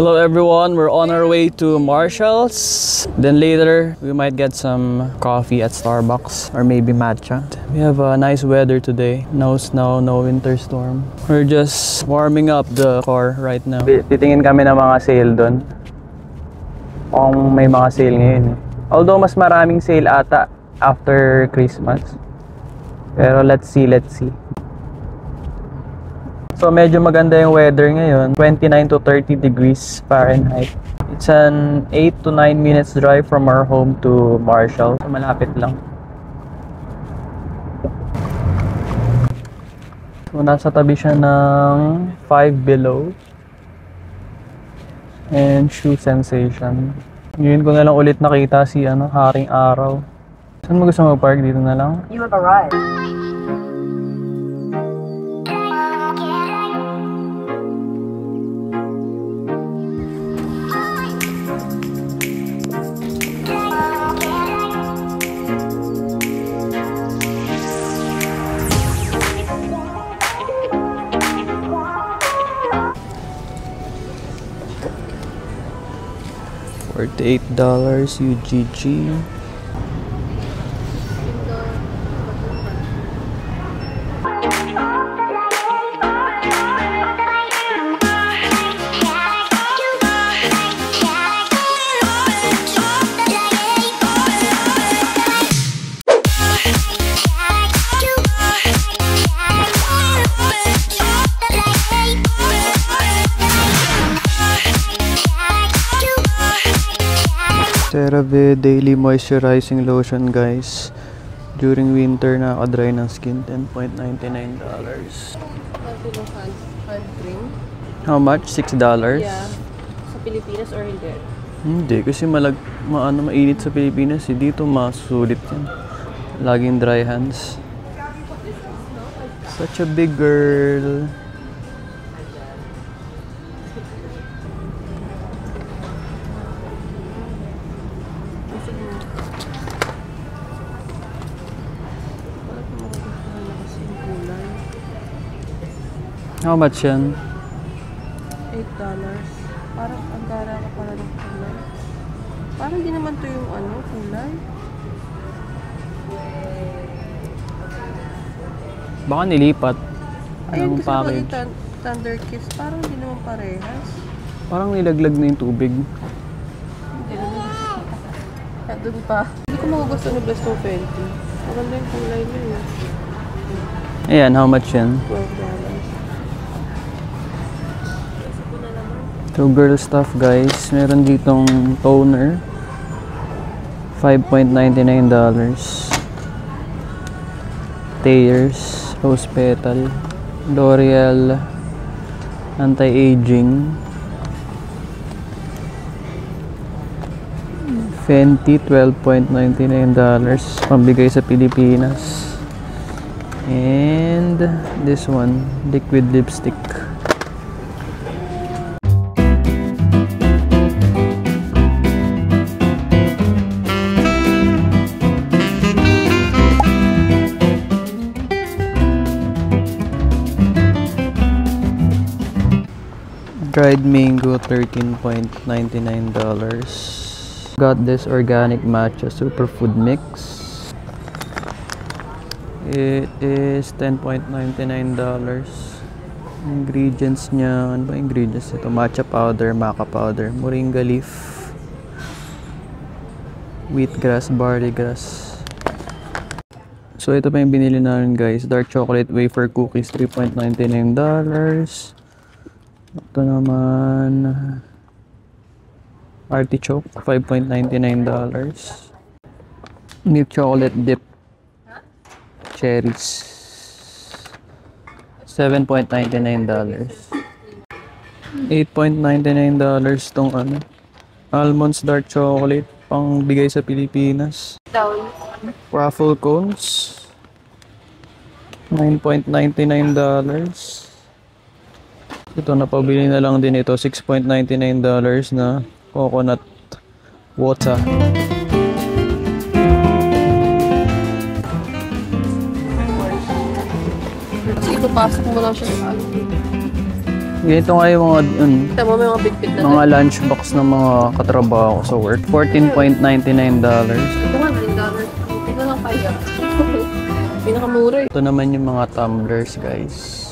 Hello everyone, we're on our way to Marshall's. Then later, we might get some coffee at Starbucks or maybe matcha. We have a nice weather today. No snow, no winter storm. We're just warming up the car right now. Titingin kami ng mga sale doon. Kung may mga sale ngayon. Although mas maraming sale ata after Christmas. Pero let's see. So medyo maganda yung weather ngayon, 29 to 30 degrees Fahrenheit. It's an 8 to 9 minutes drive from our home to Marshall. So malapit lang. So nasa tabi siya ng Five Below and Shoe Sensation. Ngayon ko na lang ulit nakita si Haring Araw. Saan mo gusto mag-park? Dito na lang? You have arrived. $48 UGG. CeraVe Daily Moisturizing Lotion, guys. During winter, nakaka-dry ng skin. $10.99. Hand cream? How much? $6? Yeah. Sa Pilipinas or hindi? Hindi, kasi mainit sa Pilipinas. Dito masulit yan. Laging dry hands. Such a big girl. How much yan? $8. Parang ang gara ka pala ng kulay. Parang di naman to yung kulay. Baka nilipat. Ayun, Ang kasi package. Thunder Kiss. Parang di naman parehas. Parang nilaglag na yung tubig. Hindi naman. Kaya dun pa. Hindi ko magugustuhan ng Besto Fenty. Maganda yung kulay niya. Ayan, how much yan? $12. So girl stuff, guys. Meron ditong toner. $5.99. Thayers Rose Petal. L'Oreal Anti-Aging. Fenty $12.99. Pambigay sa Pilipinas. And this one, liquid lipstick. Dried mango, $13.99. Got this organic matcha superfood mix. It is $10.99. Ingredients niya, ano ba ingredients ito? Matcha powder, maca powder, moringa leaf, wheatgrass, barley grass. So ito pa yung binili namin, guys. Dark chocolate wafer cookies, $3.99. Ito naman, artichoke, $5.99. Milk chocolate dip, cherries, $7.99. $8.99 tong almonds dark chocolate, pang bigay sa Pilipinas. Waffle cones, $9.99. Ito, napabili na lang din ito, $6.99 na coconut water. Kasi ipapasok mo lang siya sa Ganito nga yung mga, Kita mo may mga bitbit na mga lunchbox ng mga katrabaho ko sa work. $14.99. Ito nga, $9. Ito lang $5. Pinakamura eh. Ito naman yung mga tumblers, guys.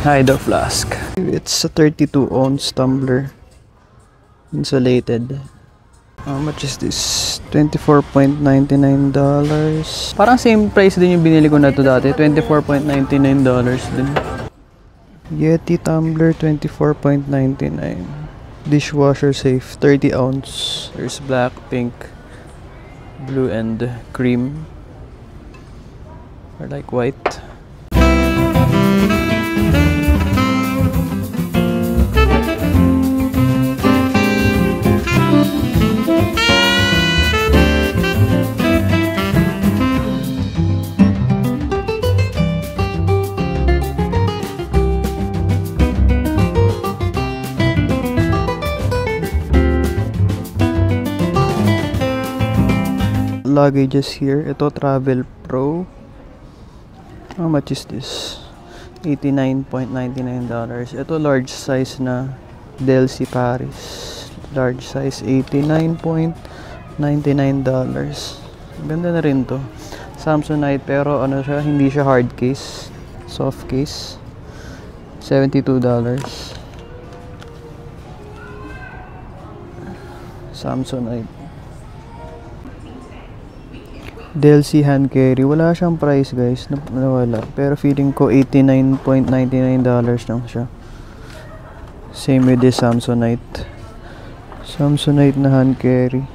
Hydro flask. It's a 32 ounce tumbler. Insulated. How much is this? $24.99. Parang same price din yung binili ko na to dati. $24.99 din. Yeti tumbler, $24.99. Dishwasher safe, 30 ounce. There's black, pink, blue, and cream. Or like white. Luggages here. Ito Travel Pro. How much is this? $89.99. Ito large size na Delcy Paris. Large size $89.99. Ganda na rin to. Samsonite pero ano siya, hindi siya hard case. Soft case. $72. Samsonite. Delcy hand carry. Wala siyang price, guys. Nawala. Pero feeling ko $89.99 lang siya. Same with this Samsonite. Samsonite na hand carry.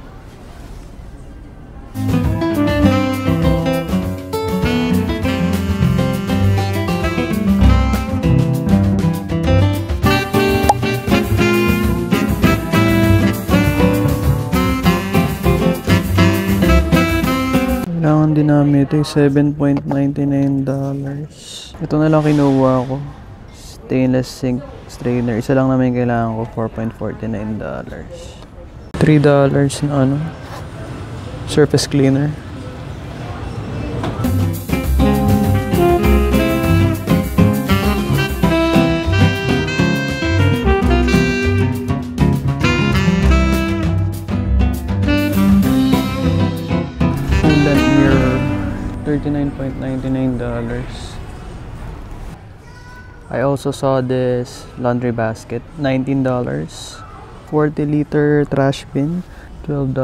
Kailangan din namin ito, $7.99. Ito na lang kinuha ko. Stainless sink strainer. Isa lang namin kailangan ko, $4.49. $3 na ano, surface cleaner. $39.99. I also saw this laundry basket, $19. 40-liter trash bin, $12.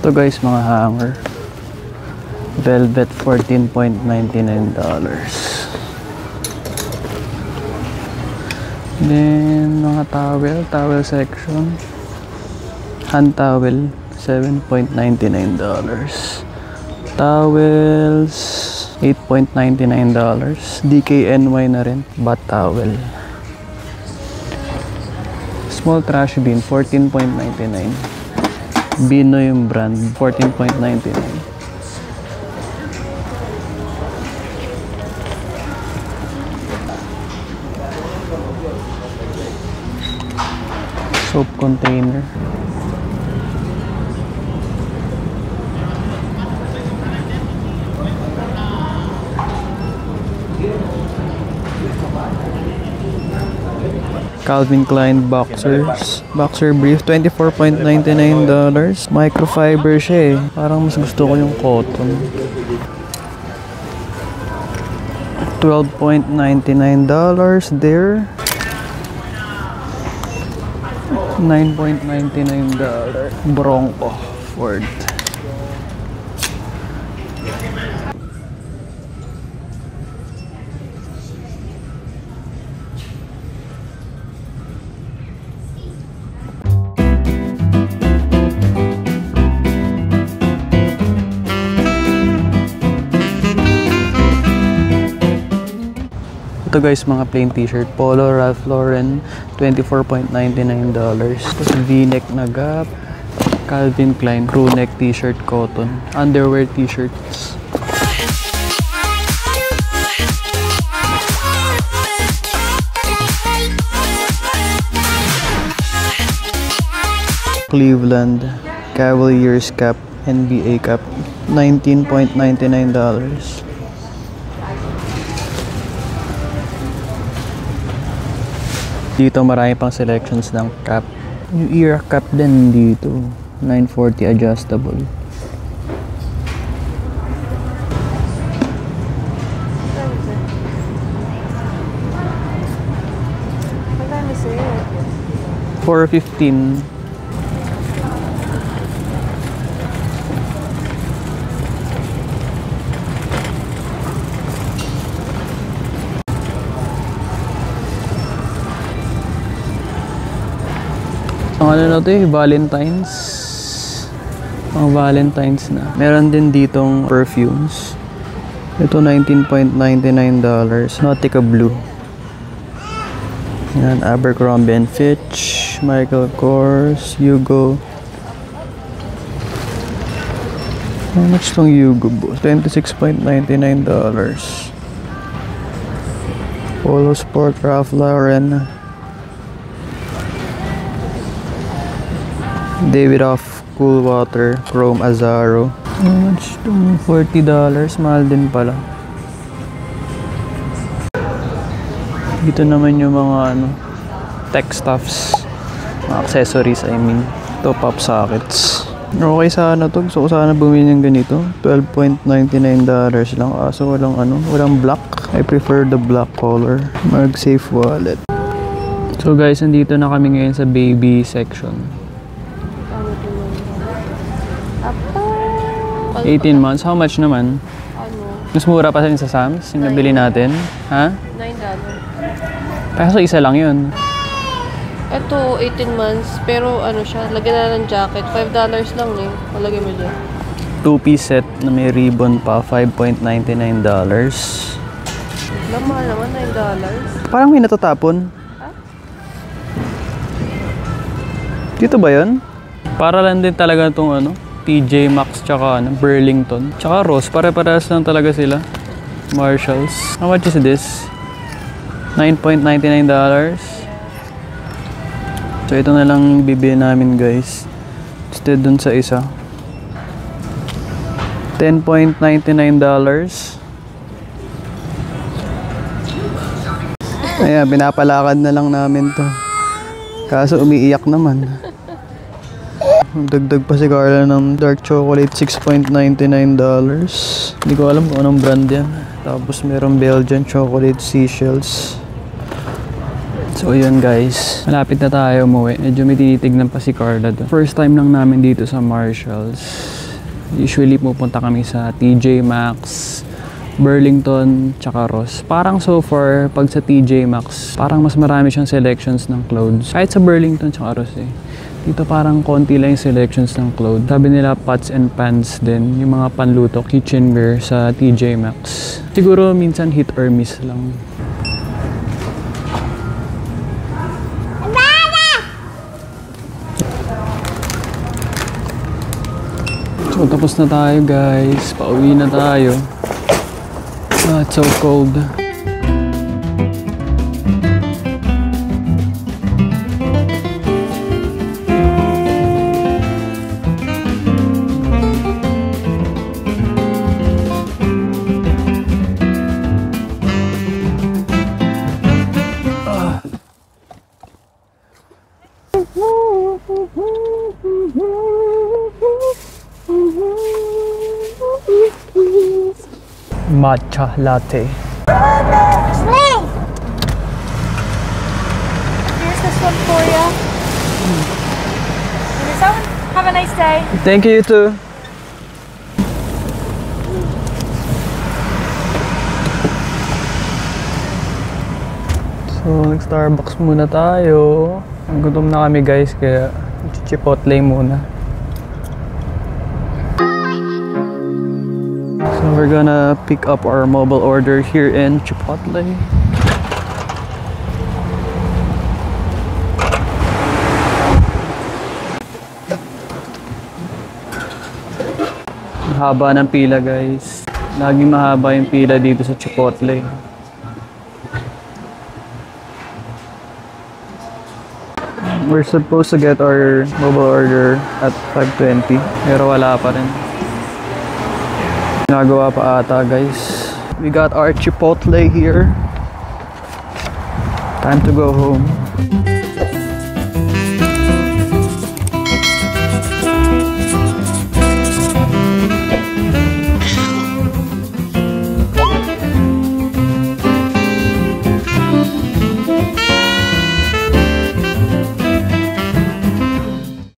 Ito guys, mga hanger. Velvet, $14.99. Then, mga towel section. Hand towel, $7.99. Towels, $8.99. DKNY na rin. Bath towel. Small trash bin, $14.99. Bino yung brand, $14.99. Soap container. Calvin Klein boxers. Boxer brief, $24.99. Microfiber siya eh. Parang mas gusto ko yung cotton. $12.99 there. $9.99 Bronco Ford. Ito guys, mga plain t-shirt. Polo Ralph Lauren, $24.99. Tapos V-neck na Gap. Calvin Klein crew neck t-shirt cotton. Underwear t-shirts. Cleveland Cavaliers cap, NBA cap. $19.99. Dito marami pang selections ng cap. Yung era cap din dito. 940 adjustable. Magkano sa'yo? $4.15. Ang ano na ito Valentine's. Ang Valentine's na. Meron din ditong perfumes. Ito $19.99. Nautica Blue. Yan, Abercrombie & Fitch, Michael Kors, Hugo. How much tong Hugo boss? $26.99. Polo Sport, Ralph Lauren. David Off Cool Water, Chrome Azaro. How much tong $40? Mahal din pala. Dito naman yung mga tech stuffs, mga accessories I mean. Ito pop sockets. Okay sana to. Gusto ko sana bumili ng ganito. $12.99 lang. Kaso walang black. I prefer the black color. Mag-safe wallet. So guys, nandito na kami ngayon sa baby section. 18 months. How much naman? Mas mura pa sa Sam's yung nabili natin. Ha? $9. Kaso isa lang yun. Ito, 18 months. Pero siya, lagyan na ng jacket. $5 lang eh. Malagay mo dyan. 2-piece set na may ribbon pa. $5.99. Mahal naman, $9. Parang may natatapon. Ha? Dito ba yun? Para lang din talaga itong TJ Maxx tsaka Burlington. Tsaka Ross. Pare-parehas lang talaga sila. Marshalls. How much is this? $9.99. So ito na lang bibili namin guys. Instead dun sa isa. $10.99. Ayan, pinapalakad na lang namin to. Kaso umiiyak naman. Dagdag pa si Carla ng dark chocolate, $6.99. Hindi ko alam kung anong brand yan. Tapos meron Belgian chocolate seashells. So yun guys, malapit na tayo umuwi. Medyo may tinitignan pa si Carla doon. First time lang namin dito sa Marshalls. Usually pupunta kami sa TJ Maxx, Burlington, tsaka Ross. Parang so far, pag sa TJ Maxx, parang mas marami siyang selections ng clothes. Kahit sa Burlington tsaka Ross eh. Dito parang konti lang yung selections ng clothes. Sabi nila pots and pans din, yung mga panluto, kitchenware sa TJ Maxx. Siguro minsan hit or miss lang. So tapos na tayo guys, pauwi na tayo. It's so cold. Matcha latte. Slay! Here's this one for you. Here's that one. Have a nice day. Thank you, you too. So, nag-Starbucks muna tayo. Gutom na kami guys, kaya chipotle muna. So we're gonna pick up our mobile order here in Chipotle. Haba ng pila guys. Laging mahaba yung pila dito sa Chipotle. We're supposed to get our mobile order at 5:20 pero wala pa rin. Nagawa pa ata guys. We got our Chipotle here. Time to go home.